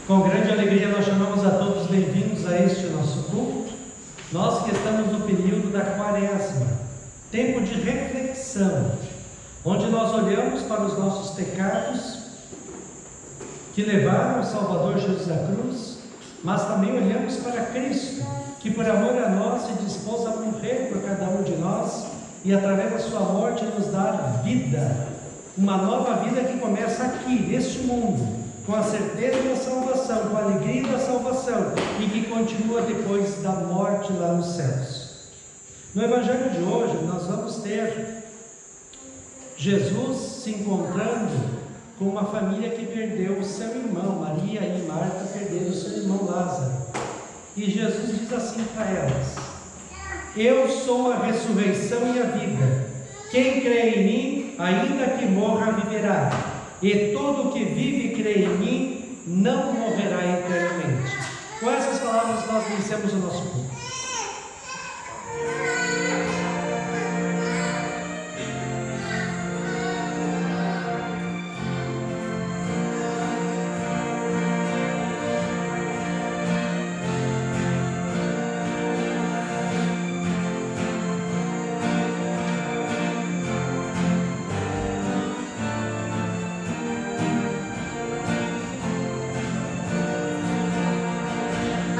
Com grande alegria nós chamamos a todos bem-vindos a este nosso culto. Nós que estamos no período da Quaresma, tempo de reflexão, onde nós olhamos para os nossos pecados que levaram o Salvador Jesus à cruz, mas também olhamos para Cristo, que por amor a nós se dispôs a morrer por cada um de nós e através da sua morte nos dar vida, uma nova vida que começa aqui, neste mundo, com a certeza da salvação, com a alegria da salvação e que continua depois da morte lá nos céus. No Evangelho de hoje nós vamos ter Jesus se encontrando com uma família que perdeu o seu irmão. Maria e Marta perderam o seu irmão Lázaro, e Jesus diz assim para elas: eu sou a ressurreição e a vida, quem crê em mim, ainda que morra, viverá, e todo que vive e crê em mim não morrerá eternamente. Com essas palavras nós iniciamos o nosso culto.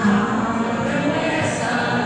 A promessa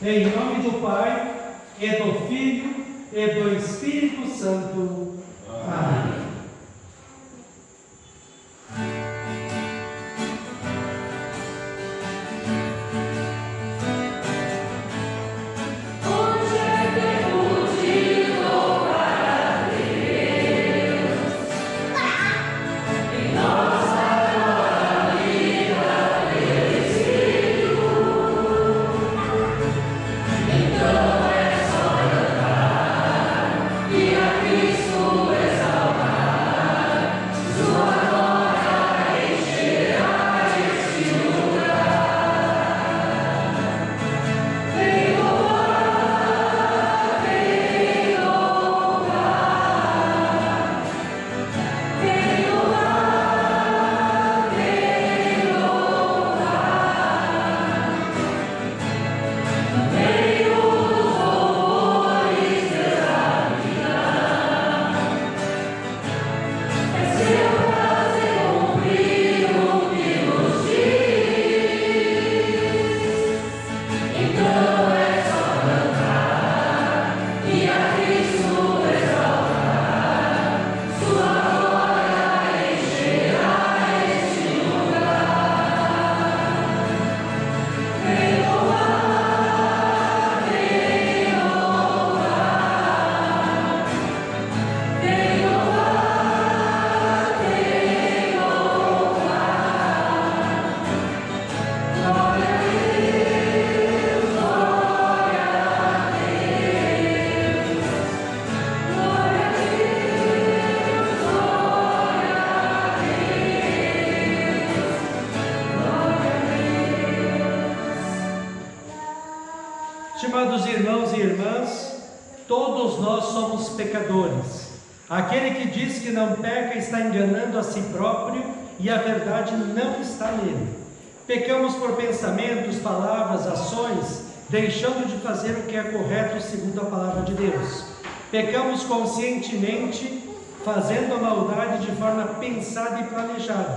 Em nome do Pai, e do Filho, e do Espírito Santo. Amém. Estimados irmãos e irmãs, todos nós somos pecadores. Aquele que diz que não peca está enganando a si próprio e a verdade não está nele. Pecamos por pensamentos, palavras, ações, deixando de fazer o que é correto segundo a palavra de Deus. Pecamos conscientemente, fazendo a maldade de forma pensada e planejada.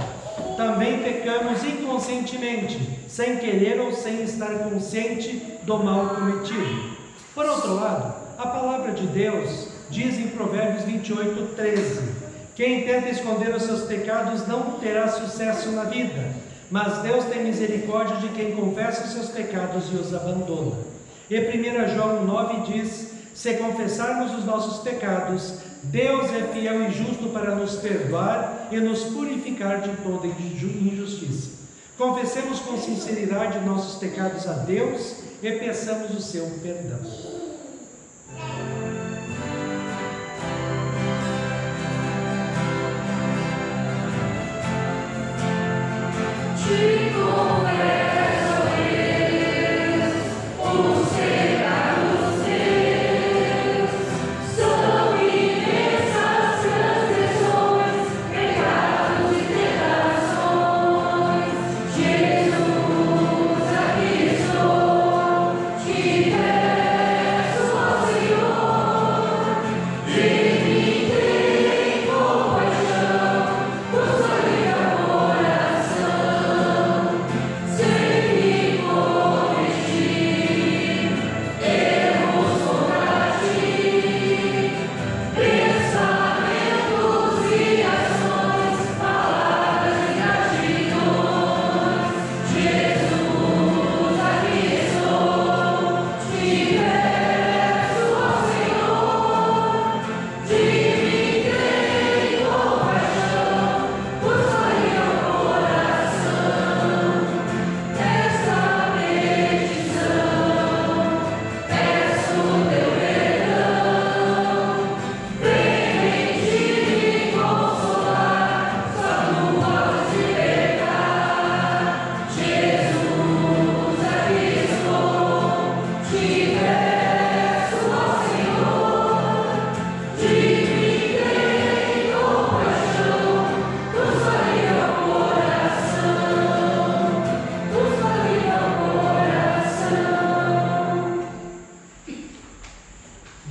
Também pecamos inconscientemente, sem querer ou sem estar consciente do mal cometido. Por outro lado, a palavra de Deus diz em Provérbios 28:13: quem tenta esconder os seus pecados não terá sucesso na vida, mas Deus tem misericórdia de quem confessa os seus pecados e os abandona. E 1 João 9 diz: se confessarmos os nossos pecados, Deus é fiel e justo para nos perdoar e nos purificar de toda injustiça. Confessemos com sinceridade nossos pecados a Deus e peçamos o seu perdão.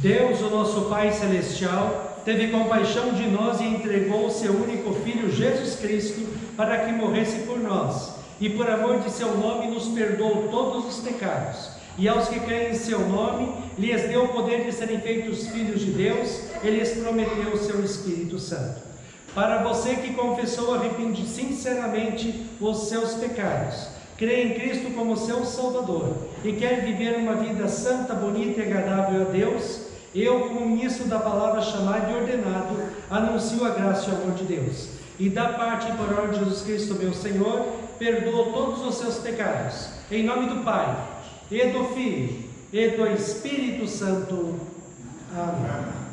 Deus, o nosso Pai Celestial, teve compaixão de nós e entregou o seu único Filho, Jesus Cristo, para que morresse por nós, e por amor de seu nome nos perdoou todos os pecados. E aos que creem em seu nome, lhes deu o poder de serem feitos filhos de Deus, e lhes prometeu o seu Espírito Santo. Para você que confessou arrepende sinceramente os seus pecados, crê em Cristo como seu Salvador e quer viver uma vida santa, bonita e agradável a Deus, eu, como ministro da palavra chamado e ordenado, anuncio a graça e o amor de Deus. E da parte e por ordem de Jesus Cristo, meu Senhor, perdoo todos os seus pecados. Em nome do Pai, e do Filho, e do Espírito Santo. Amém.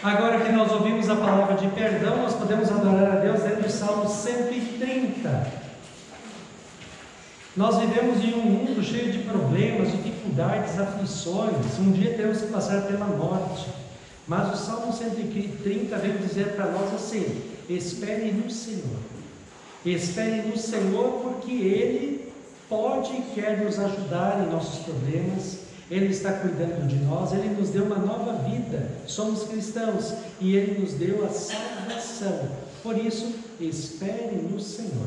Agora que nós ouvimos a palavra de perdão, nós podemos adorar a Deus dentro do Salmo 130. Nós vivemos em um mundo cheio de problemas, dificuldades, aflições. Um dia teremos que passar pela morte. Mas o Salmo 130 vem dizer para nós assim: espere no Senhor. Espere no Senhor, porque Ele pode e quer nos ajudar em nossos problemas. Ele está cuidando de nós, Ele nos deu uma nova vida, somos cristãos, e Ele nos deu a salvação. Por isso, espere no Senhor.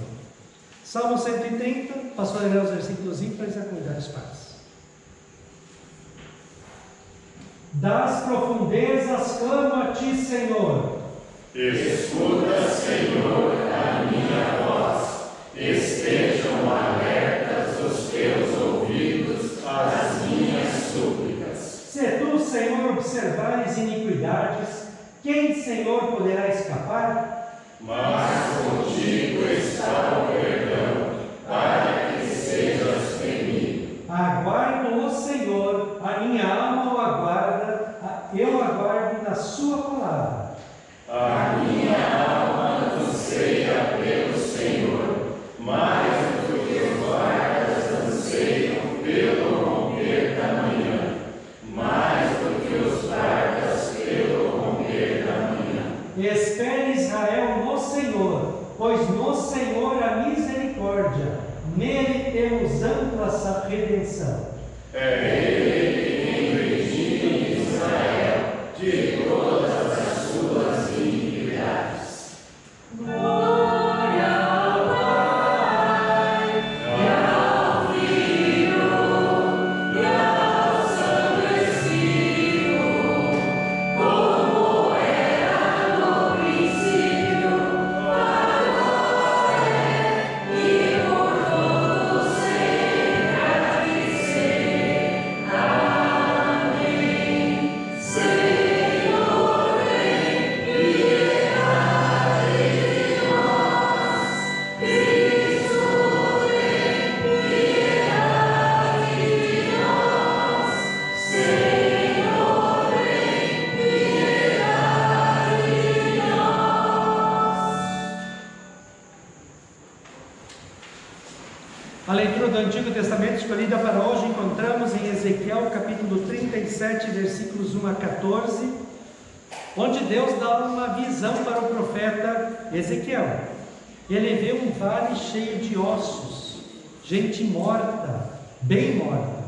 Salmo 130, pastor, ler os versículos para a comunidade dos pais. Das profundezas clamo a Ti, Senhor. Escuta, Senhor, a minha voz, estejam alertas os Teus ouvidos às minhas súplicas. Se Tu, Senhor, observares iniquidades, quem, Senhor, poderá escapar? Mas contigo está o perdão, para que sejas temido. Aguardo o Senhor, a minha alma o aguarda, eu aguardo na Sua palavra. A minha alma anseia pelo Senhor, mais do que os guardas anseiam pelo romper da manhã, mais do que os guardas pelo romper da manhã. Espere Israel no Senhor, pois no Senhor há misericórdia, nele temos ampla redenção. É Ele quem redime Israel de todas as suas iniquidades. Glória ao Pai, e ao Filho, e ao Santo Espírito, como era no princípio, agora e por todos sempre há de ser. Amém. Senhor, A leitura do Antigo Testamento escolhida para hoje encontramos em Ezequiel capítulo 37, versículos 1 a 14, onde Deus dá uma visão para o profeta Ezequiel. Ele vê um vale cheio de ossos, gente morta, bem morta.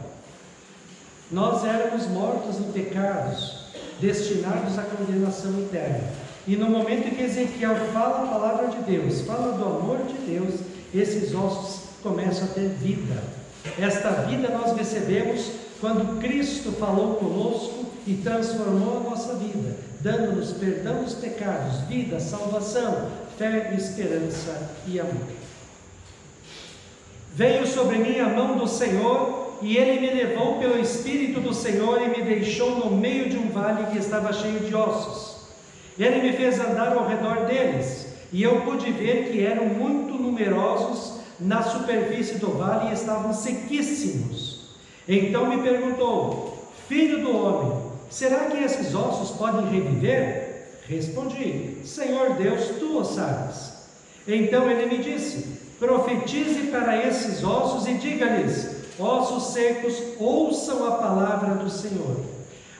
Nós éramos mortos em pecados, destinados à condenação eterna. E no momento em que Ezequiel fala a palavra de Deus, fala do amor de Deus, esses ossos começam a ter vida. Esta vida nós recebemos quando Cristo falou conosco e transformou a nossa vida, dando-nos perdão dos pecados, vida, salvação, fé, esperança e amor. Veio sobre mim a mão do Senhor, e Ele me levou pelo Espírito do Senhor e me deixou no meio de um vale que estava cheio de ossos. Ele me fez andar ao redor deles, e eu pude ver que eram muito numerosos na superfície do vale e estavam sequíssimos. Então me perguntou: filho do homem, será que esses ossos podem reviver? Respondi: Senhor Deus, tu o sabes. Então ele me disse: profetize para esses ossos e diga-lhes: ossos secos, ouçam a palavra do Senhor.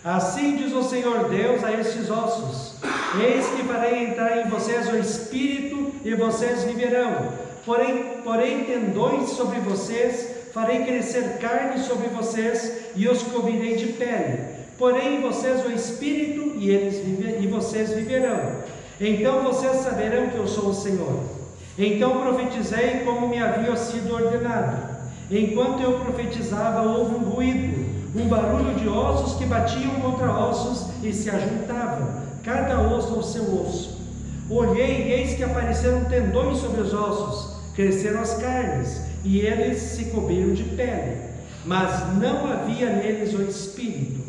Assim diz o Senhor Deus a estes ossos: eis que farei entrar em vocês o Espírito e vocês viverão. Porém tendões sobre vocês, farei crescer carne sobre vocês e os cobrirei de pele. Porém em vocês o Espírito e vocês viverão. Então vocês saberão que eu sou o Senhor. Então profetizei como me havia sido ordenado. Enquanto eu profetizava, houve um ruído, um barulho de ossos que batiam contra ossos e se ajuntavam, cada osso ao seu osso. Olhei e eis que apareceram tendões sobre os ossos, cresceram as carnes, e eles se cobriram de pele, mas não havia neles o Espírito.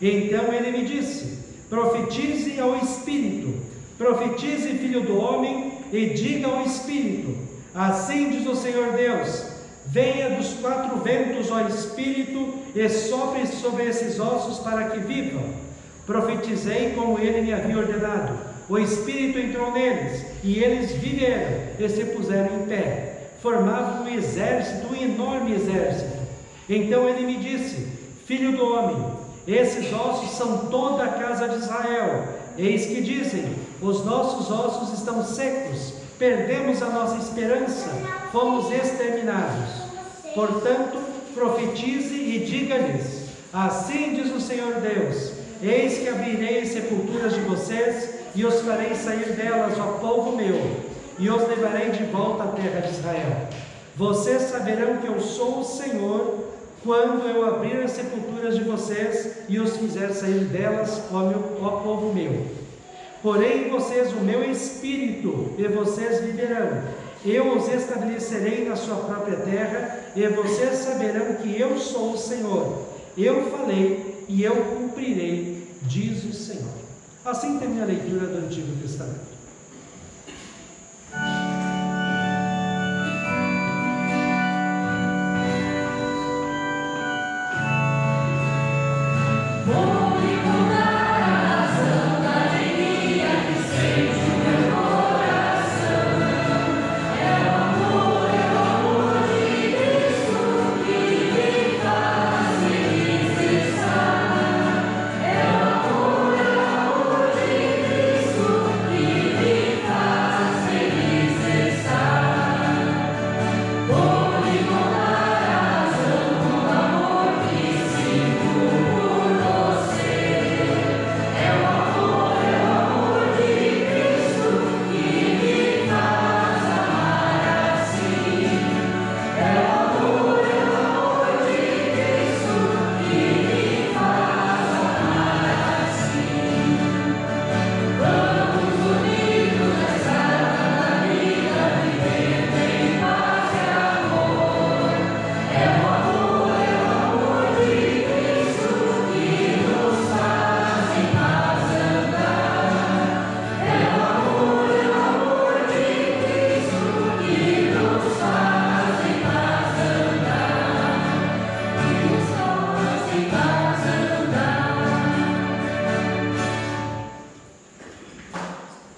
Então ele me disse: profetize ao Espírito, profetize, filho do homem, e diga ao Espírito: assim diz o Senhor Deus: venha dos quatro ventos, ó Espírito, e sopre sobre esses ossos para que vivam. Profetizei como ele me havia ordenado. O Espírito entrou neles, e eles viveram e se puseram em pé. Formavam um exército, um enorme exército. Então ele me disse: filho do homem, esses ossos são toda a casa de Israel. Eis que dizem: os nossos ossos estão secos, perdemos a nossa esperança, fomos exterminados. Portanto, profetize e diga-lhes: assim diz o Senhor Deus: eis que abrirei as sepulturas de vocês e os farei sair delas, ó povo meu, e os levarei de volta à terra de Israel. Vocês saberão que eu sou o Senhor quando eu abrir as sepulturas de vocês e os fizer sair delas, ó povo meu. Porém em vocês o meu Espírito, e vocês viverão. Eu os estabelecerei na sua própria terra, e vocês saberão que eu sou o Senhor. Eu falei e eu cumprirei, diz o Senhor. Assim termina a leitura do Antigo Testamento.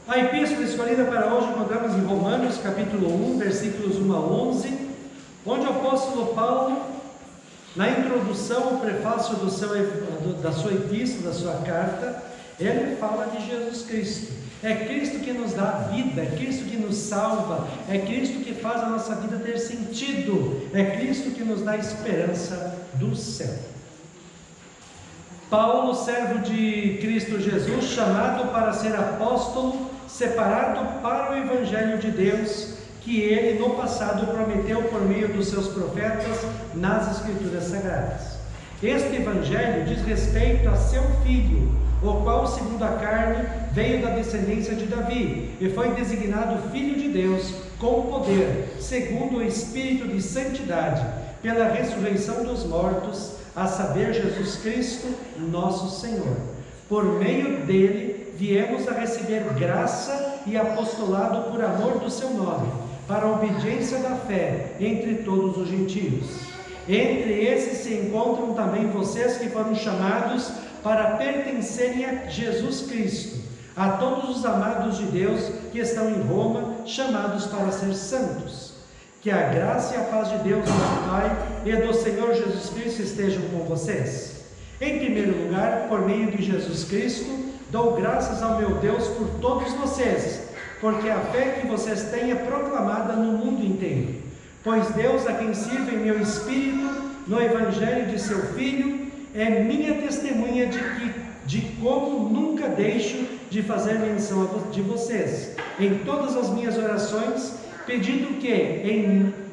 A epístola escolhida para hoje encontramos em Romanos capítulo 1, versículos 1 a 11, onde o apóstolo apóstolo Paulo, na introdução, o prefácio da sua epístola, da sua carta, ele fala de Jesus Cristo. É Cristo que nos dá vida, é Cristo que nos salva, é Cristo que faz a nossa vida ter sentido, é Cristo que nos dá esperança do céu. Paulo, servo de Cristo Jesus, chamado para ser apóstolo, separado para o Evangelho de Deus, que ele no passado prometeu por meio dos seus profetas nas Escrituras Sagradas. Este Evangelho diz respeito a seu Filho, o qual, segundo a carne, veio da descendência de Davi, e foi designado Filho de Deus, com poder, segundo o Espírito de Santidade, pela ressurreição dos mortos, a saber, Jesus Cristo, nosso Senhor. Por meio dele, viemos a receber graça e apostolado por amor do seu nome, para a obediência da fé entre todos os gentios. Entre esses se encontram também vocês que foram chamados para pertencerem a Jesus Cristo, a todos os amados de Deus que estão em Roma, chamados para ser santos. Que a graça e a paz de Deus, nosso Pai, e do Senhor Jesus Cristo estejam com vocês. Em primeiro lugar, por meio de Jesus Cristo, dou graças ao meu Deus por todos vocês, porque a fé que vocês têm é proclamada no mundo inteiro. Pois Deus, a quem sirvo em meu espírito, no Evangelho de seu Filho, é minha testemunha de como nunca deixo de fazer menção de vocês, em todas as minhas orações, pedindo que,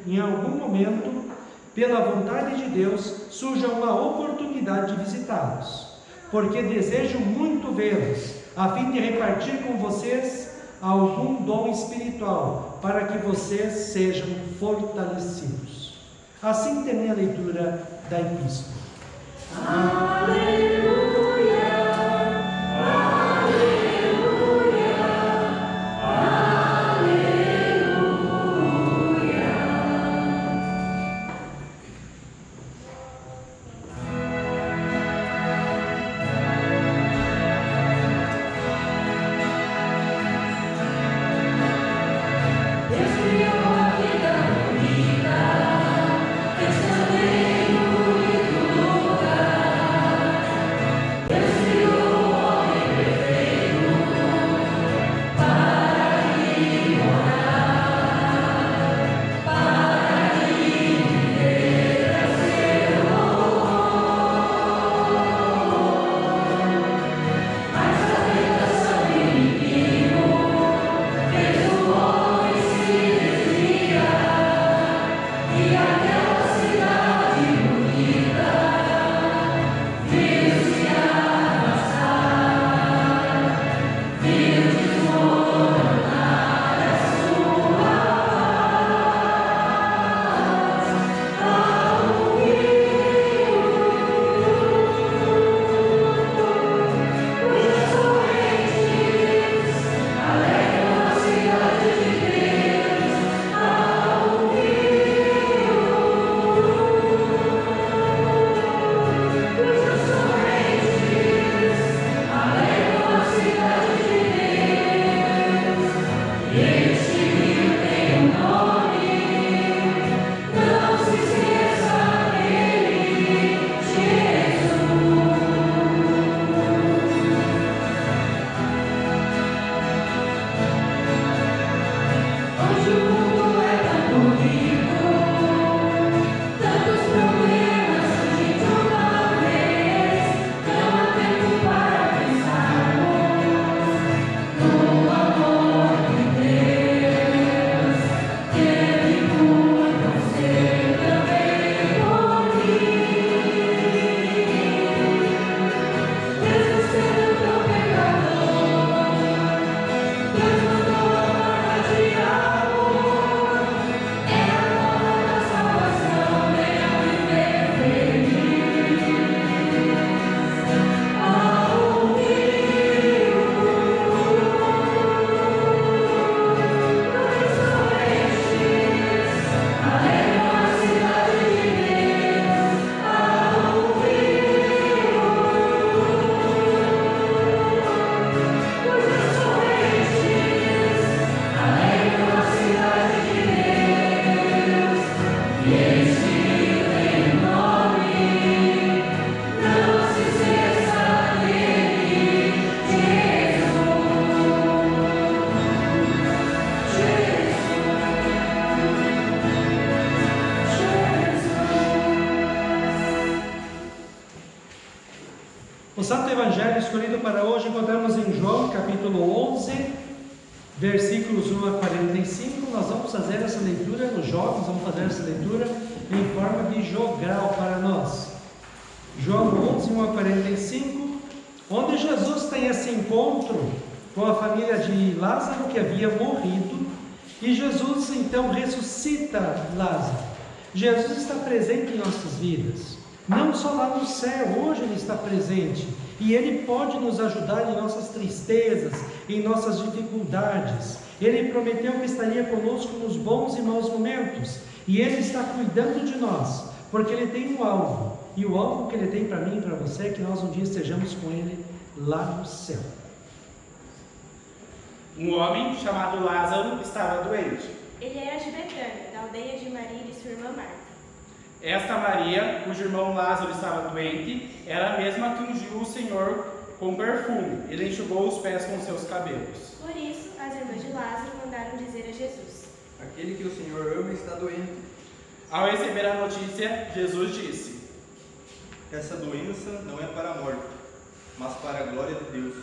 em algum momento, pela vontade de Deus, surja uma oportunidade de visitá-los, porque desejo muito vê-los, a fim de repartir com vocês algum dom espiritual, para que vocês sejam fortalecidos. Assim termina a leitura da epístola. Aleluia, aleluia, aleluia. Deus criou a vida bonita, fez também o bonito lugar. Deus criou o homem perfeito para ali morar, para ali viver a seu amor. Mas a tentação do inimigo fez o homem se desviar, e aquela cidade bonita viu-se arrasar, viu desmoronar a sua paz. Ao rio, cujas correntes alegram a cidade de Deus. Ao rio, cujas correntes alegram a cidade de Deus. E este rio tem um nome, não se esqueça dele, Jesus. Hoje o mundo é tão bonito, tantos problemas de uma vez, não há tempo para pensarmos no amor de Deus, que Ele por você também por mim. Mesmo sendo tão pecador, Deus mandou a palavra de amor, é a nova da salvação, venha viver feliz. Ao rio, cujas correntes alegram a cidade de Deus. Ao rio, cujas correntes alegram a cidade de Deus. E este Santo Evangelho escolhido para hoje encontramos em João, capítulo 11, versículos 1 a 45. Nós vamos fazer essa leitura, os jovens vamos fazer essa leitura em forma de jogral para nós. João 11, 1 a 45, onde Jesus tem esse encontro com a família de Lázaro que havia morrido, e Jesus então ressuscita Lázaro. Jesus está presente em nossas vidas, não só lá no céu, hoje Ele está presente, e Ele pode nos ajudar em nossas tristezas, em nossas dificuldades. Ele prometeu que estaria conosco nos bons e maus momentos, e Ele está cuidando de nós, porque Ele tem um alvo, e o alvo que Ele tem para mim e para você é que nós um dia estejamos com Ele lá no céu. Um homem chamado Lázaro estava doente. Ele era de Betânia, da aldeia de Maria e de sua irmã Marta. Esta Maria, cujo irmão Lázaro estava doente, era a mesma que ungiu o Senhor com perfume. Ele enxugou os pés com seus cabelos. Por isso, as irmãs de Lázaro mandaram dizer a Jesus: Aquele que o Senhor ama está doente. Ao receber a notícia, Jesus disse: Essa doença não é para a morte, mas para a glória de Deus,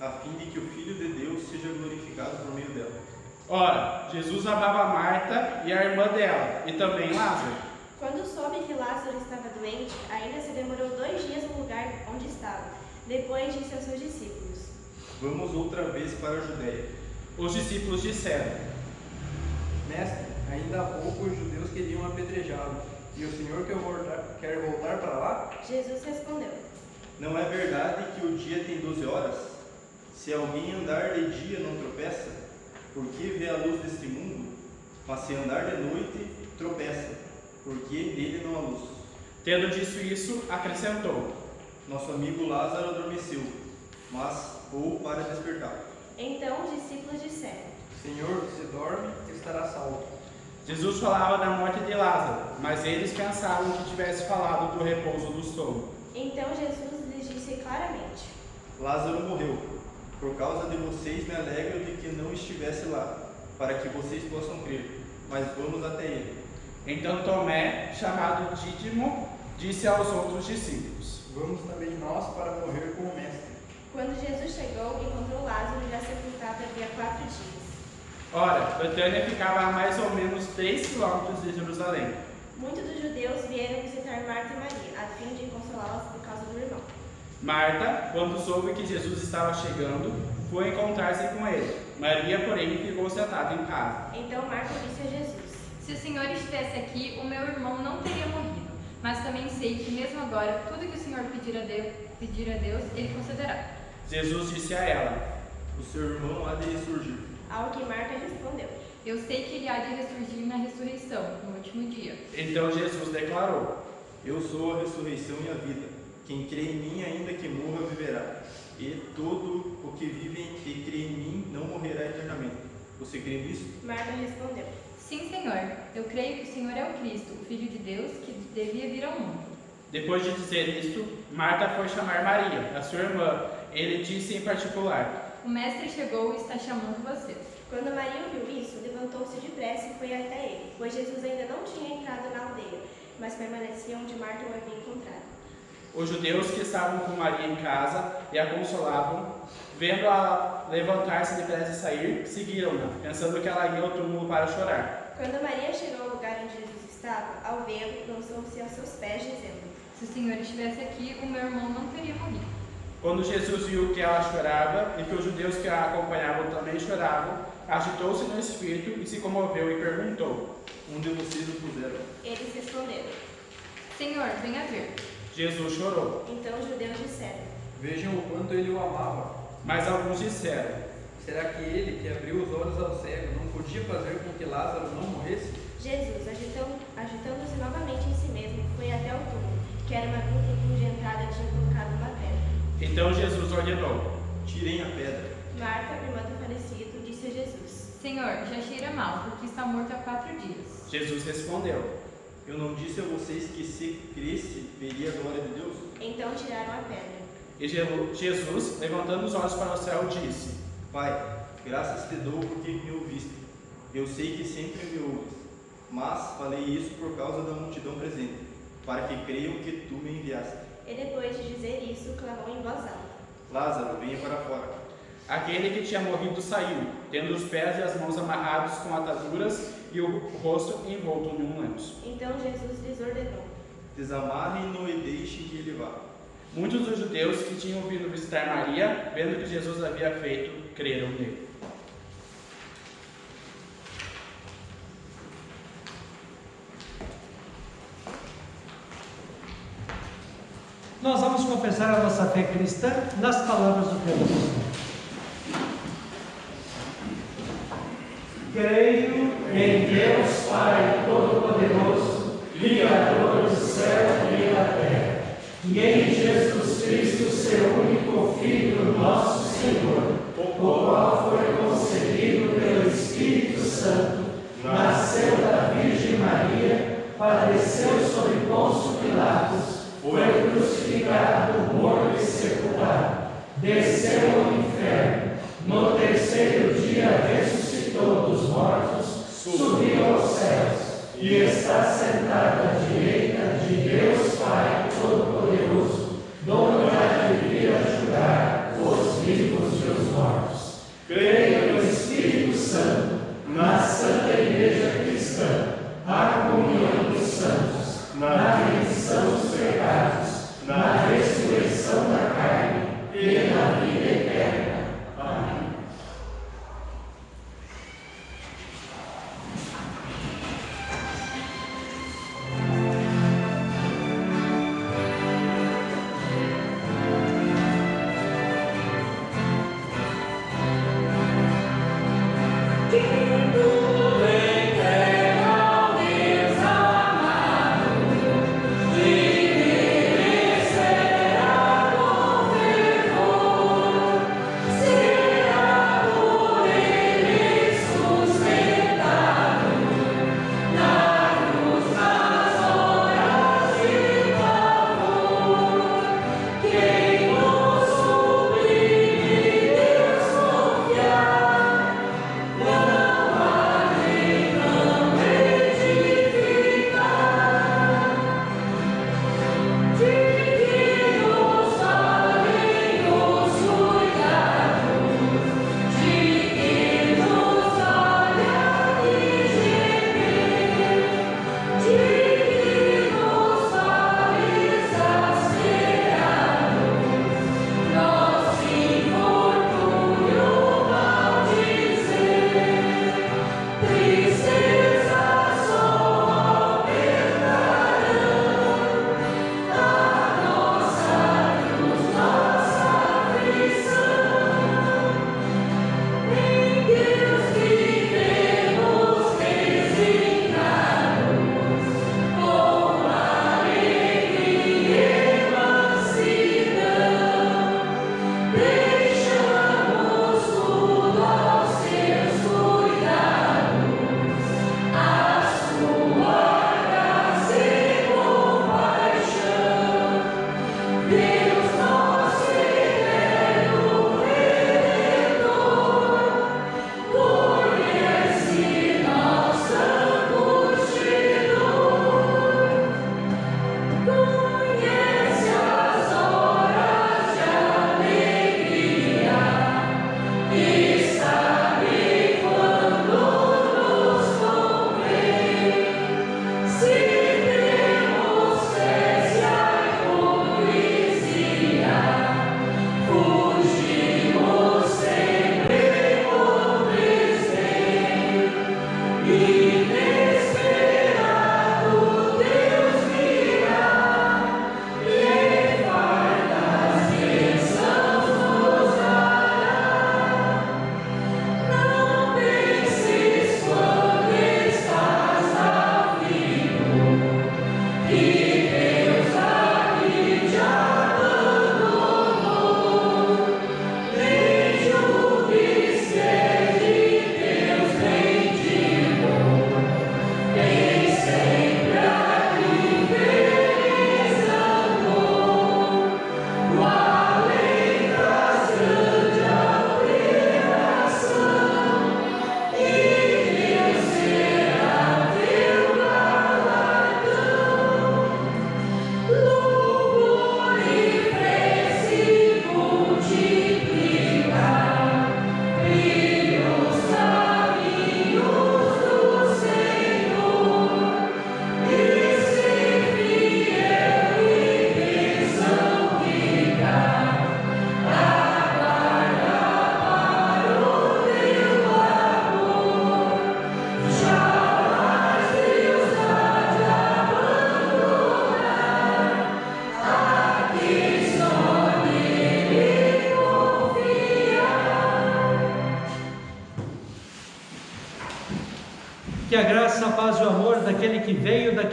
a fim de que o Filho de Deus seja glorificado por meio dela. Ora, Jesus amava Marta e a irmã dela, e também Lázaro. Quando soube que Lázaro estava doente, ainda se demorou 2 dias no lugar onde estava. Depois disse aos seus discípulos: Vamos outra vez para a Judéia. Os discípulos disseram: Mestre, ainda há pouco os judeus queriam apedrejá-lo, e o Senhor quer voltar para lá? Jesus respondeu: Não é verdade que o dia tem 12 horas? Se alguém andar de dia não tropeça, porque vê a luz deste mundo, mas se andar de noite, tropeça, porque nele não há luz. Tendo dito isso, acrescentou: Nosso amigo Lázaro adormeceu, mas vou para despertar. Então os discípulos disseram: Senhor, se dorme, estará salvo. Jesus falava da morte de Lázaro, mas eles pensavam que tivesse falado do repouso do sono. Então Jesus lhes disse claramente: Lázaro morreu. Por causa de vocês me alegro de que não estivesse lá, para que vocês possam crer. Mas vamos até ele. Então Tomé, chamado Dídimo, disse aos outros discípulos: Vamos também nós para morrer com o Mestre. Quando Jesus chegou, encontrou Lázaro já sepultado havia 4 dias. Ora, Betânia ficava a mais ou menos 3 quilômetros de Jerusalém. Muitos dos judeus vieram visitar Marta e Maria, a fim de consolá-las por causa do irmão. Marta, quando soube que Jesus estava chegando, foi encontrar-se com ele. Maria, porém, ficou sentada em casa. Então Marta disse a Jesus: Se o Senhor estivesse aqui, o meu irmão não teria morrido. Mas também sei que mesmo agora, tudo que o Senhor pedir a Deus, Ele concederá. Jesus disse a ela: O seu irmão há de ressurgir. Ao que Marta respondeu: Eu sei que Ele há de ressurgir na ressurreição, no último dia. Então Jesus declarou: Eu sou a ressurreição e a vida. Quem crê em mim, ainda que morra, viverá. E todo o que vive e crê em mim não morrerá eternamente. Você crê nisso? Marta respondeu: Sim, Senhor, eu creio que o Senhor é o Cristo, o Filho de Deus, que devia vir ao mundo. Depois de dizer isto, Marta foi chamar Maria, a sua irmã. Ele disse em particular: O Mestre chegou e está chamando você. Quando Maria ouviu isso, levantou-se depressa e foi até ele, pois Jesus ainda não tinha entrado na aldeia, mas permanecia onde Marta o havia encontrado. Os judeus que estavam com Maria em casa e a consolavam, vendo-a levantar-se depressa e sair, seguiram-na, pensando que ela ia ao túmulo para chorar. Quando Maria chegou ao lugar onde Jesus estava, ao vê-lo, lançou-se aos seus pés, dizendo: Se o Senhor estivesse aqui, o meu irmão não teria morrido. Quando Jesus viu que ela chorava e que os judeus que a acompanhavam também choravam, agitou-se no espírito e se comoveu e perguntou: Onde vocês o puseram? Eles responderam. Senhor, venha ver. Jesus chorou. Então os judeus disseram: Vejam o quanto ele o amava. Mas alguns disseram: Será que ele, que abriu os olhos ao cego, não podia fazer com que Lázaro não morresse? Jesus, agitando-se novamente em si mesmo, foi até o túmulo, que era uma gruta engendrada tinha colocado uma pedra. Então Jesus ordenou: Tirem a pedra. Marta, irmã do falecido, disse a Jesus: Senhor, já cheira mal, porque está morto há 4 dias. Jesus respondeu: Eu não disse a vocês que se cresce, veria a glória de Deus? Então tiraram a pedra. E Jesus, levantando os olhos para o céu, disse: Pai, graças te dou porque me ouviste. Eu sei que sempre me ouves, mas falei isso por causa da multidão presente, para que creiam que tu me enviaste. E depois de dizer isso, clamou em voz alta: Lázaro, venha para fora. Aquele que tinha morrido saiu, tendo os pés e as mãos amarrados com ataduras e o rosto envolto em um lenço. Então Jesus lhes ordenou: Desamarrem-no e deixem que ele vá. Muitos dos judeus que tinham vindo visitar Maria, vendo o que Jesus havia feito, creram nele. Nós vamos confessar a nossa fé cristã nas palavras do Criador. Creio em Deus Pai Todo-Poderoso, Criador do céu e da terra, e em Jesus Cristo, seu único Filho, nosso Senhor, o qual foi concebido pelo Espírito Santo, nasceu da Virgem Maria, padeceu sob Pôncio Pilatos, foi crucificado, morto e sepultado, desceu ao inferno, no terceiro dia ressuscitou dos mortos, subiu aos céus e está sentado à direita de Deus Pai Todo-Poderoso, donde há de vir a julgar os vivos e os mortos. Creio no Espírito Santo, na Santa Igreja Cristã, a comunhão dos santos, na remissão dos pecados, na ressurreição da carne e na vida eterna. Amém.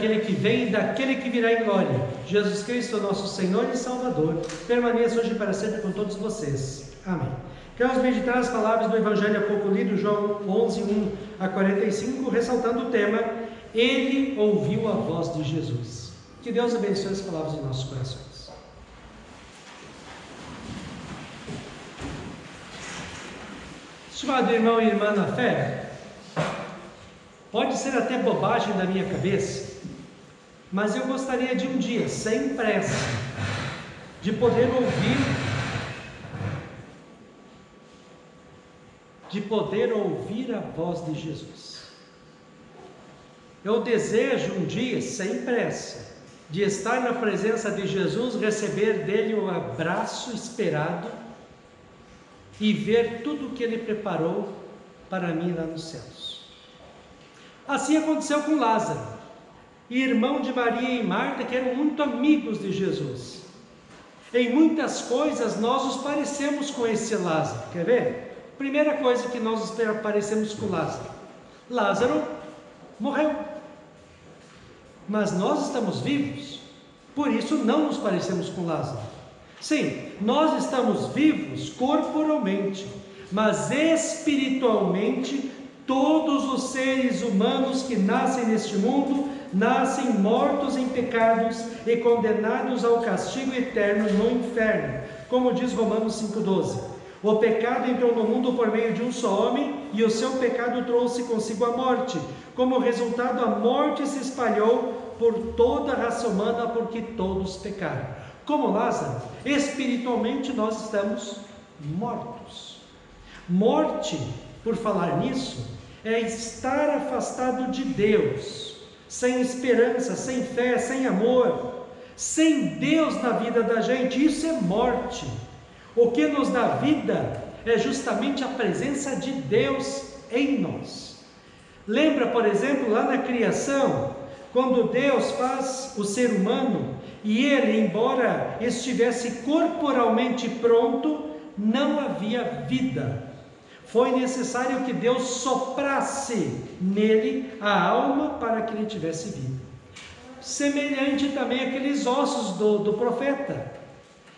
daquele que vem e daquele que virá em glória, Jesus Cristo, nosso Senhor e Salvador, permaneça hoje e para sempre com todos vocês. Amém. Queremos meditar as palavras do Evangelho há pouco lido, João 11, 1 a 45, ressaltando o tema: Ele ouviu a voz de Jesus. Que Deus abençoe as palavras de nossos corações. Estimado irmão e irmã na fé, pode ser até bobagem da minha cabeça, mas eu gostaria de um dia, sem pressa, de poder ouvir a voz de Jesus. Eu desejo um dia, sem pressa, de estar na presença de Jesus, receber dele o abraço esperado e ver tudo o que ele preparou para mim lá nos céus. Assim aconteceu com Lázaro, irmão de Maria e Marta, que eram muito amigos de Jesus. Em muitas coisas nós nos parecemos com esse Lázaro. Quer ver? Primeira coisa que nós nos parecemos com Lázaro: Lázaro morreu, mas nós estamos vivos, por isso não nos parecemos com Lázaro. Sim, nós estamos vivos corporalmente, mas espiritualmente todos os seres humanos que nascem neste mundo nascem mortos em pecados e condenados ao castigo eterno no inferno, como diz Romanos 5,12. O pecado entrou no mundo por meio de um só homem, e o seu pecado trouxe consigo a morte. Como resultado, a morte se espalhou por toda a raça humana, porque todos pecaram. Como Lázaro, espiritualmente nós estamos mortos. Morte, por falar nisso, é estar afastado de Deus, sem esperança, sem fé, sem amor, sem Deus na vida da gente. Isso é morte. O que nos dá vida é justamente a presença de Deus em nós. Lembra, por exemplo, lá na criação, quando Deus faz o ser humano, e ele, embora estivesse corporalmente pronto, não havia vida. Foi necessário que Deus soprasse nele a alma para que ele tivesse vida. Semelhante também àqueles ossos do profeta.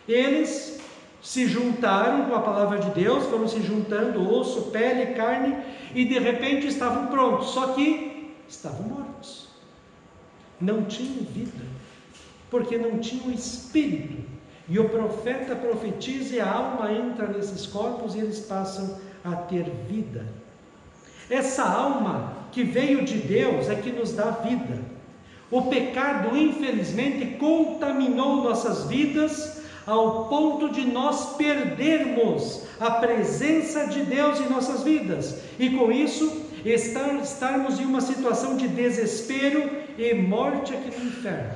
Eles se juntaram com a palavra de Deus, foram se juntando, osso, pele, carne, e de repente estavam prontos, só que estavam mortos. Não tinham vida, porque não tinham espírito. E o profeta profetiza e a alma entra nesses corpos e eles passam a ter vida. Essa alma que veio de Deus é que nos dá vida. O pecado, infelizmente, contaminou nossas vidas ao ponto de nós perdermos a presença de Deus em nossas vidas, e com isso estarmos em uma situação de desespero e morte aqui no inferno.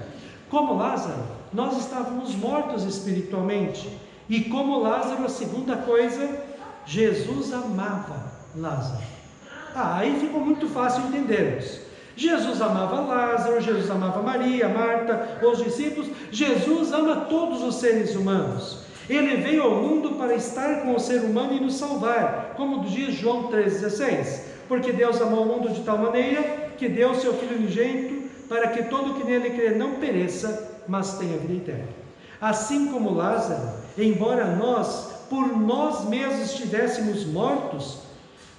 Como Lázaro, nós estávamos mortos espiritualmente, e como Lázaro, a segunda coisa, Jesus amava Lázaro. Aí ficou muito fácil entendermos. Jesus amava Lázaro, Jesus amava Maria, Marta, os discípulos. Jesus ama todos os seres humanos. Ele veio ao mundo para estar com o ser humano e nos salvar, como diz João 3,16. Porque Deus amou o mundo de tal maneira que deu o seu Filho unigênito, para que todo que nele crê não pereça, mas tenha vida eterna. Assim como Lázaro, embora nós, por nós mesmos estivéssemos mortos,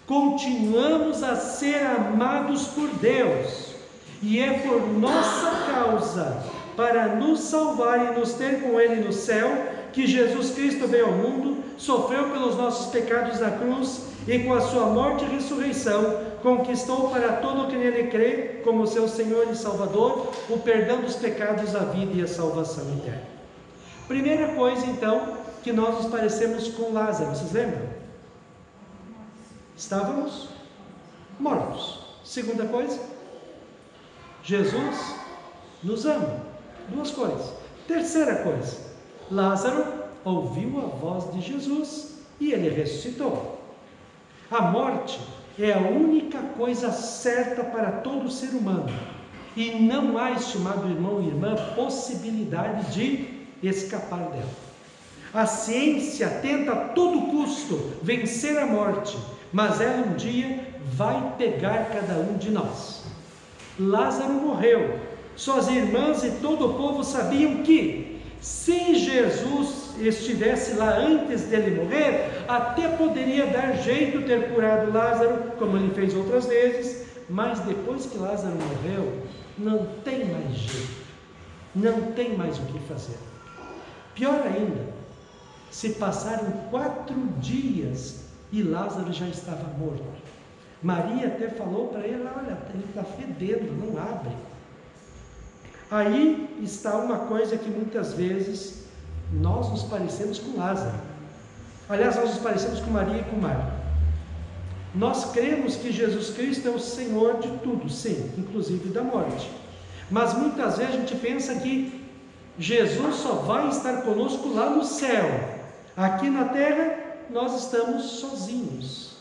continuamos a ser amados por Deus, e é por nossa causa, para nos salvar e nos ter com Ele no céu, que Jesus Cristo veio ao mundo, sofreu pelos nossos pecados na cruz, e com a sua morte e ressurreição, conquistou para todo o que nele crê, como seu Senhor e Salvador, o perdão dos pecados, a vida e a salvação eterna. Primeira coisa, então, que nós nos parecemos com Lázaro, vocês lembram? Estávamos mortos. Segunda coisa, Jesus nos ama. Duas coisas. Terceira coisa, Lázaro ouviu a voz de Jesus e ele ressuscitou. A morte é a única coisa certa para todo ser humano, e não há, estimado irmão e irmã, possibilidade de escapar dela. A ciência tenta a todo custo vencer a morte, mas ela um dia vai pegar cada um de nós. Lázaro morreu, Suas irmãs e todo o povo sabiam que, se Jesus estivesse lá antes dele morrer, até poderia dar jeito ter curado Lázaro, como ele fez outras vezes, mas depois que Lázaro morreu, não tem mais jeito, não tem mais o que fazer. Pior ainda, se passaram 4 dias e Lázaro já estava morto. Maria até falou para ele: olha, ele está fedendo, não abre. Aí está uma coisa que muitas vezes nós nos parecemos com Lázaro. Aliás, nós nos parecemos com Maria e com Marta. Nós cremos que Jesus Cristo é o Senhor de tudo, sim, inclusive da morte. Mas muitas vezes a gente pensa que Jesus só vai estar conosco lá no céu. Aqui na terra, nós estamos sozinhos,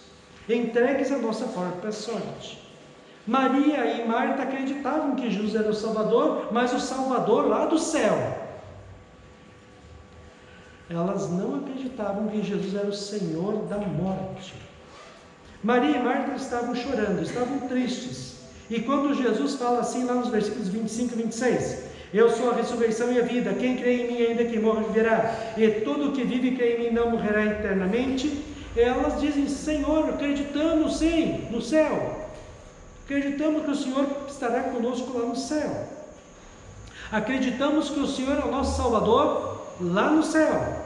entregues à nossa própria sorte. Maria e Marta acreditavam que Jesus era o Salvador, mas o Salvador lá do céu. Elas não acreditavam que Jesus era o Senhor da morte. Maria e Marta estavam chorando, estavam tristes. E quando Jesus fala assim lá nos versículos 25 e 26, eu sou a ressurreição e a vida, quem crê em mim ainda que morra viverá, e todo o que vive e crê em mim não morrerá eternamente, elas dizem: Senhor, acreditamos sim, no céu. Acreditamos que o Senhor estará conosco lá no céu. Acreditamos que o Senhor é o nosso Salvador lá no céu.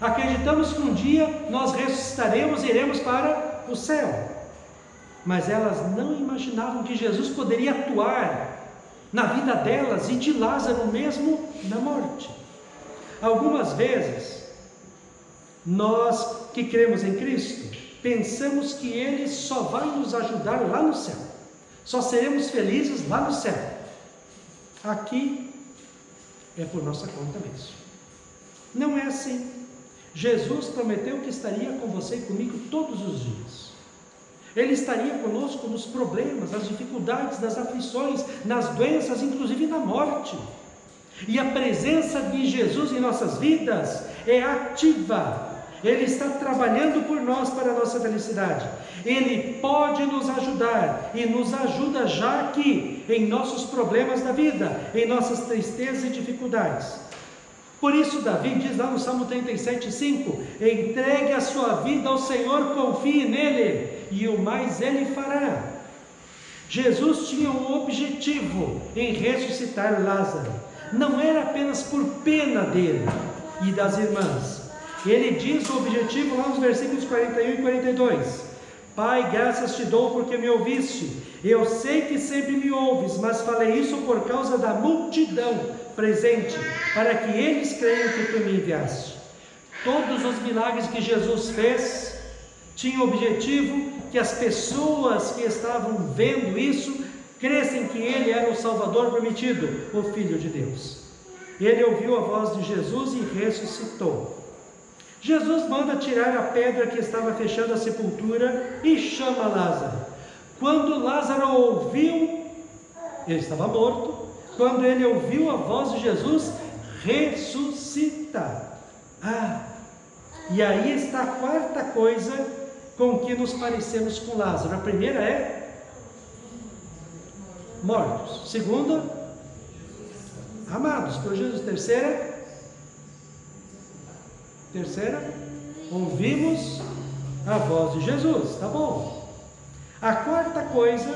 Acreditamos que um dia nós ressuscitaremos e iremos para o céu. Mas elas não imaginavam que Jesus poderia atuar na vida delas e de Lázaro mesmo na morte. Algumas vezes, nós que cremos em Cristo, pensamos que Ele só vai nos ajudar lá no céu. Só seremos felizes lá no céu. Aqui é por nossa conta mesmo. Não é assim. Jesus prometeu que estaria com você e comigo todos os dias. Ele estaria conosco nos problemas, nas dificuldades, nas aflições, nas doenças, inclusive na morte. E a presença de Jesus em nossas vidas é ativa. Ele está trabalhando por nós para a nossa felicidade. Ele pode nos ajudar e nos ajuda já aqui, em nossos problemas da vida, em nossas tristezas e dificuldades. Por isso Davi diz lá no Salmo 37:5, entregue a sua vida ao Senhor, confie nele, e o mais ele fará. Jesus tinha um objetivo em ressuscitar Lázaro. Não era apenas por pena dele e das irmãs. Ele diz o objetivo lá nos versículos 41 e 42. Pai, graças te dou porque me ouviste. Eu sei que sempre me ouves, mas falei isso por causa da multidão presente, para que eles creiam que tu me enviaste. Todos os milagres que Jesus fez tinham o objetivo que as pessoas que estavam vendo isso crescem que Ele era o Salvador prometido, o Filho de Deus. Ele ouviu a voz de Jesus e ressuscitou. Jesus manda tirar a pedra que estava fechando a sepultura e chama Lázaro. Quando Lázaro ouviu, ele estava morto, quando ele ouviu a voz de Jesus, ressuscita. E aí está a quarta coisa com que nos parecemos com Lázaro. A primeira é mortos. Segunda, amados por Jesus. Terceira, ouvimos a voz de Jesus. Tá bom. A quarta coisa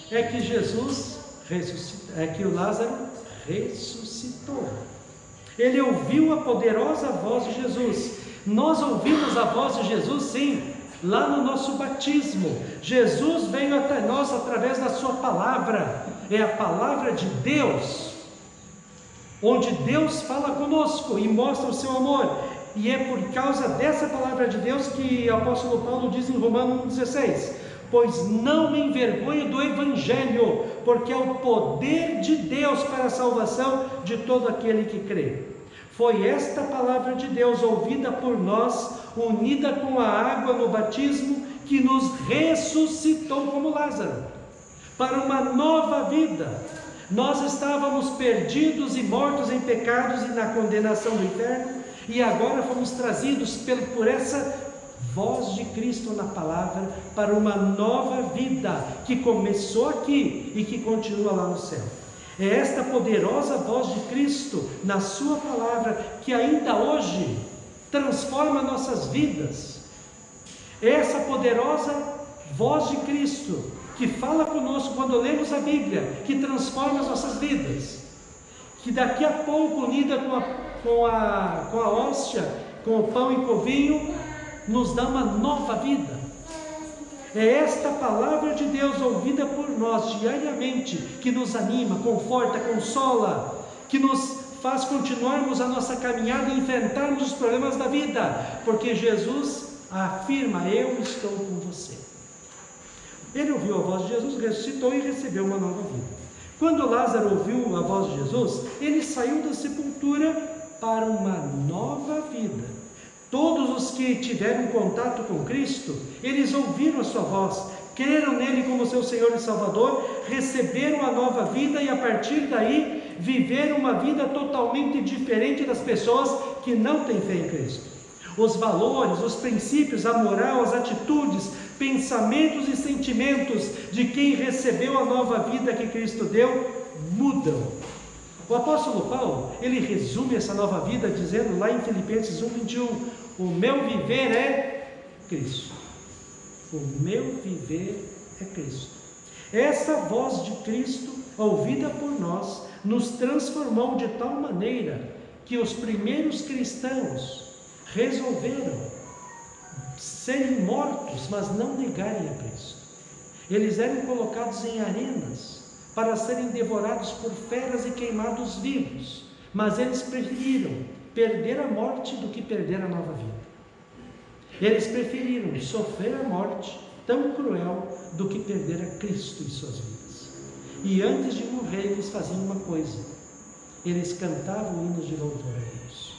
é que Jesus ressuscitou, é que o Lázaro ressuscitou. Ele ouviu a poderosa voz de Jesus. Nós ouvimos a voz de Jesus, sim, lá no nosso batismo. Jesus veio até nós através da sua palavra. É a palavra de Deus, onde Deus fala conosco e mostra o seu amor. E é por causa dessa palavra de Deus que o apóstolo Paulo diz em Romanos 16: pois não me envergonho do Evangelho, porque é o poder de Deus para a salvação de todo aquele que crê. Foi esta palavra de Deus ouvida por nós, unida com a água no batismo, que nos ressuscitou como Lázaro, para uma nova vida. Nós estávamos perdidos e mortos em pecados e na condenação do inferno, e agora fomos trazidos por essa voz de Cristo na palavra para uma nova vida que começou aqui e que continua lá no céu. É esta poderosa voz de Cristo na sua palavra que ainda hoje transforma nossas vidas. É essa poderosa voz de Cristo que fala conosco quando lemos a Bíblia, que transforma as nossas vidas, que daqui a pouco, unida com a hóstia, com o pão e com o vinho, nos dá uma nova vida. É esta palavra de Deus ouvida por nós diariamente que nos anima, conforta, consola, que nos faz continuarmos a nossa caminhada e enfrentarmos os problemas da vida, porque Jesus afirma: eu estou com você. Ele ouviu a voz de Jesus, ressuscitou e recebeu uma nova vida. Quando Lázaro ouviu a voz de Jesus, ele saiu da sepultura para uma nova vida. Todos os que tiveram contato com Cristo, eles ouviram a sua voz, creram nele como seu Senhor e Salvador, receberam a nova vida e a partir daí viveram uma vida totalmente diferente das pessoas que não têm fé em Cristo. Os valores, os princípios, a moral, as atitudes, pensamentos e sentimentos de quem recebeu a nova vida que Cristo deu mudam. O apóstolo Paulo, ele resume essa nova vida dizendo lá em Filipenses 1:21, o meu viver é Cristo. O meu viver é Cristo. Essa voz de Cristo, ouvida por nós, nos transformou de tal maneira que os primeiros cristãos resolveram serem mortos, mas não negarem a Cristo. Eles eram colocados em arenas para serem devorados por feras e queimados vivos, mas eles preferiram perder a morte do que perder a nova vida. Eles preferiram sofrer a morte tão cruel do que perder a Cristo em suas vidas. E antes de morrer, eles faziam uma coisa: eles cantavam hinos de louvor a Deus.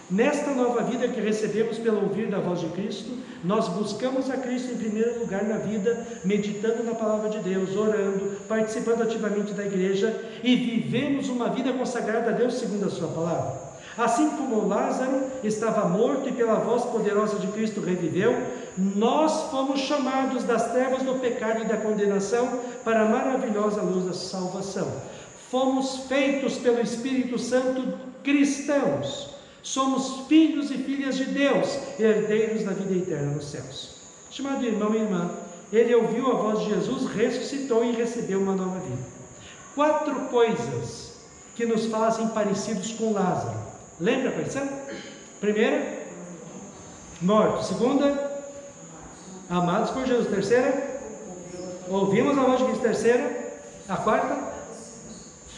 Nesta nova vida que recebemos pelo ouvir da voz de Cristo, nós buscamos a Cristo em primeiro lugar na vida, meditando na palavra de Deus, orando, participando ativamente da igreja e vivemos uma vida consagrada a Deus segundo a sua palavra. Assim como Lázaro estava morto e pela voz poderosa de Cristo reviveu, nós fomos chamados das trevas do pecado e da condenação para a maravilhosa luz da salvação. Fomos feitos pelo Espírito Santo cristãos. Somos filhos e filhas de Deus, herdeiros da vida eterna nos céus. Estimado irmão e irmã, ele ouviu a voz de Jesus, ressuscitou e recebeu uma nova vida. 4 coisas que nos fazem parecidos com Lázaro. Lembra quais são? Primeira, mortos. Segunda, amados por Jesus. Terceira, ouvimos a voz de Cristo. Terceira, a quarta,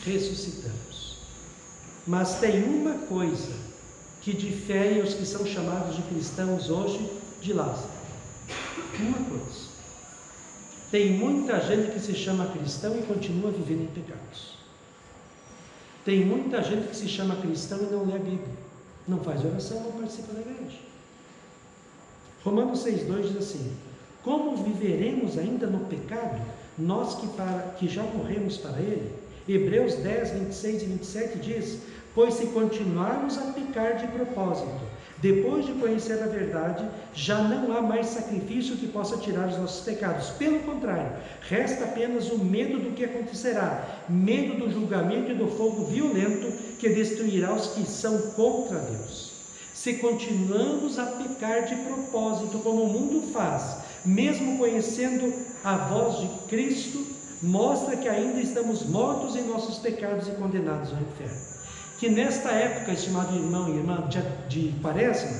ressuscitamos. Mas tem uma coisa que difere os que são chamados de cristãos hoje de Lázaro. Uma coisa: tem muita gente que se chama cristão e continua vivendo em pecados. Tem muita gente que se chama cristão e não lê a Bíblia, não faz oração, não participa da igreja. Romanos 6,2 diz assim: como viveremos ainda no pecado, nós que já morremos para ele? Hebreus 10, 26 e 27 diz: pois se continuarmos a pecar de propósito, depois de conhecer a verdade, já não há mais sacrifício que possa tirar os nossos pecados. Pelo contrário, resta apenas o medo do que acontecerá, medo do julgamento e do fogo violento que destruirá os que são contra Deus. Se continuamos a pecar de propósito, como o mundo faz, mesmo conhecendo a voz de Cristo, mostra que ainda estamos mortos em nossos pecados e condenados ao inferno. Que nesta época, estimado irmão e irmã de Quaresma,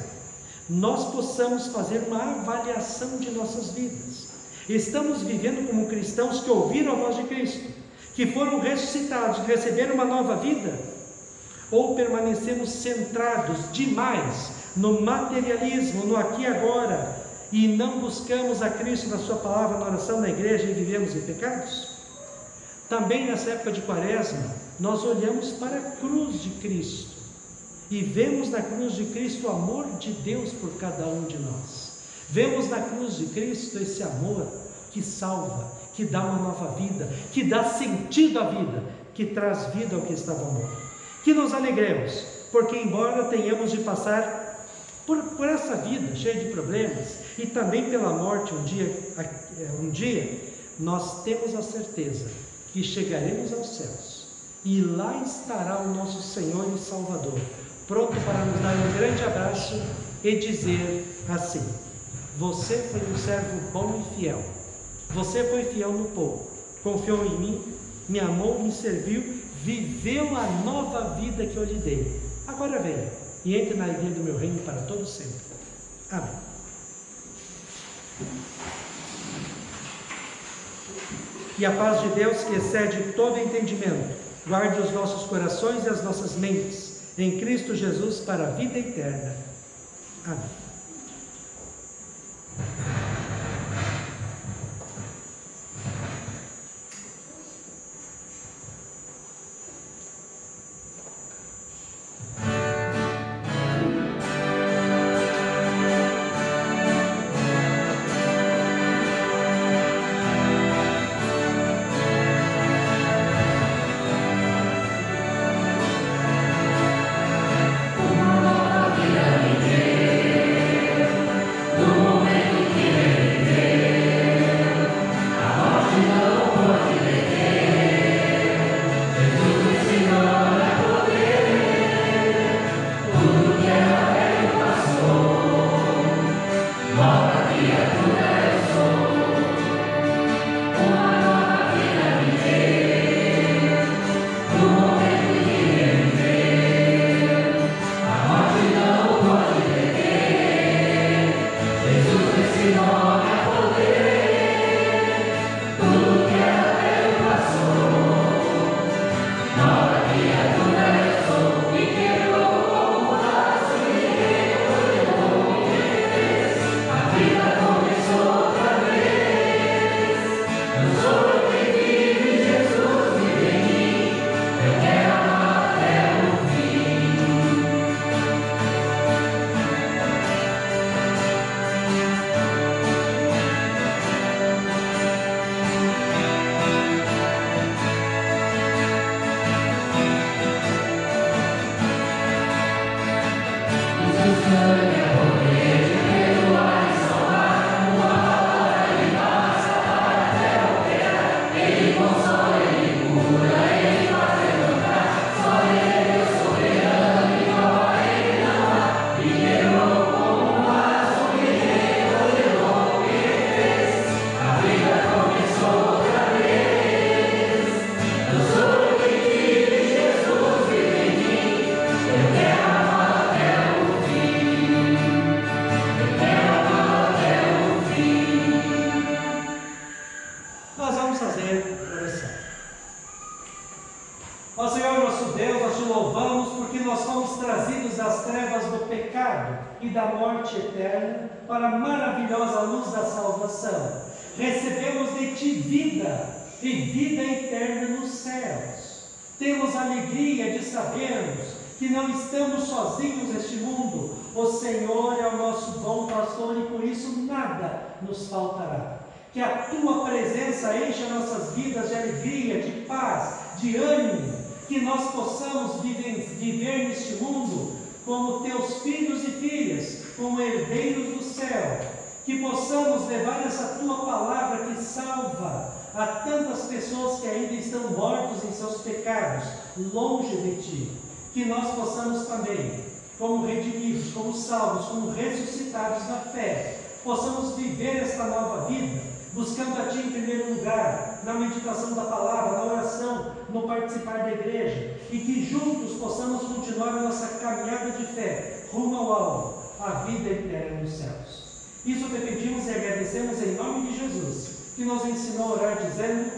nós possamos fazer uma avaliação de nossas vidas. Estamos vivendo como cristãos que ouviram a voz de Cristo, que foram ressuscitados, que receberam uma nova vida? Ou permanecemos centrados demais no materialismo, no aqui e agora, e não buscamos a Cristo na sua palavra, na oração, na igreja, e vivemos em pecados? Também nessa época de Quaresma, nós olhamos para a cruz de Cristo e vemos na cruz de Cristo o amor de Deus por cada um de nós. Vemos na cruz de Cristo esse amor que salva, que dá uma nova vida, que dá sentido à vida, que traz vida ao que estava morto. Que nos alegremos, porque embora tenhamos de passar por essa vida cheia de problemas e também pela morte um dia, nós temos a certeza que chegaremos aos céus E lá estará o nosso Senhor e Salvador, pronto para nos dar um grande abraço e dizer assim: você foi um servo bom e fiel. Você foi fiel no pouco, confiou em mim, me amou, me serviu, viveu a nova vida que eu lhe dei. Agora venha e entre na alegria do meu reino para todo sempre. Amém. E a paz de Deus, que excede todo entendimento, guarde os nossos corações e as nossas mentes em Cristo Jesus para a vida eterna. Amém. E da morte eterna para a maravilhosa luz da salvação. Recebemos de ti vida e vida eterna nos céus. Temos alegria de sabermos que não estamos sozinhos neste mundo. O Senhor é o nosso bom pastor e por isso nada nos faltará. Que a tua presença encha nossas vidas de alegria, de paz, de ânimo, que nós possamos viver neste mundo como teus filhos e filhas, como herdeiros do céu, que possamos levar essa tua palavra que salva a tantas pessoas que ainda estão mortos em seus pecados, longe de ti, que nós possamos também, como redimidos, como salvos, como ressuscitados na fé, possamos viver esta nova vida, buscando a Ti em primeiro lugar, na meditação da palavra, na oração, no participar da igreja, e que juntos possamos continuar a nossa caminhada de fé, rumo ao alvo, a vida eterna nos céus. Isso te pedimos e agradecemos em nome de Jesus, que nos ensinou a orar dizendo: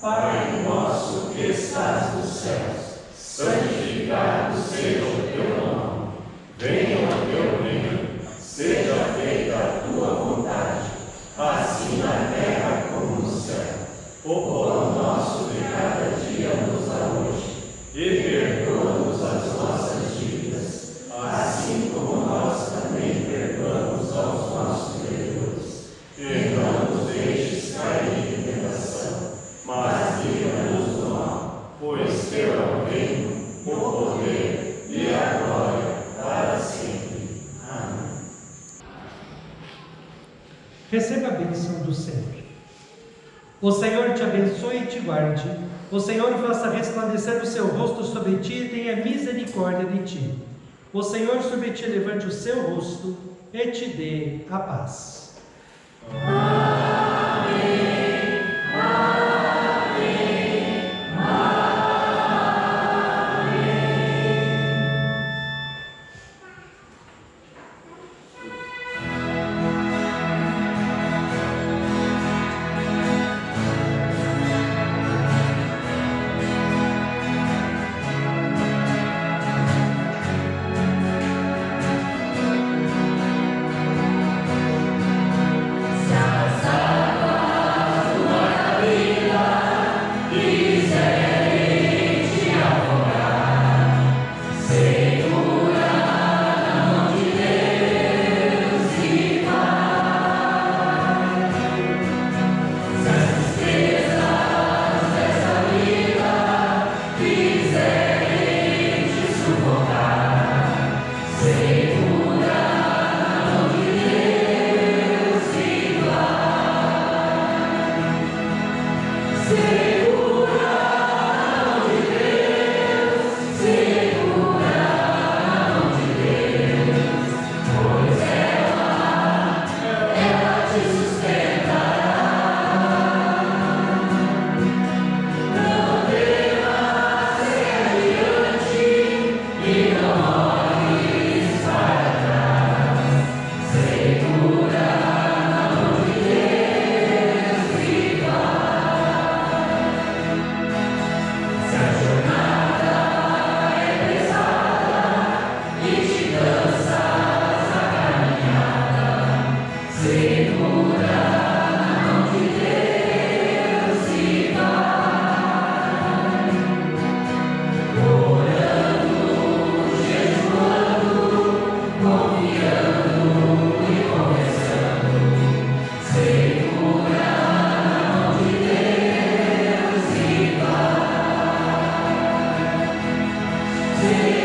Pai nosso que estás nos céus, santificado seja o teu nome, venha o teu reino, seja feita a tua vontade, assim na terra como no céu. O pão nosso de cada dia nos dá hoje, e perdoa-nos as nossas dívidas, assim como nós também perdoamos aos nossos devedores. E não nos deixes cair em tentação, mas livra-nos do mal, pois teu é o reino, o poder e a glória para sempre. Amém. Receba a bênção do Senhor. O Senhor te abençoe e te guarde. O Senhor faça resplandecer o seu rosto sobre ti e tenha misericórdia de ti. O Senhor sobre ti levante o seu rosto e te dê a paz. Sim.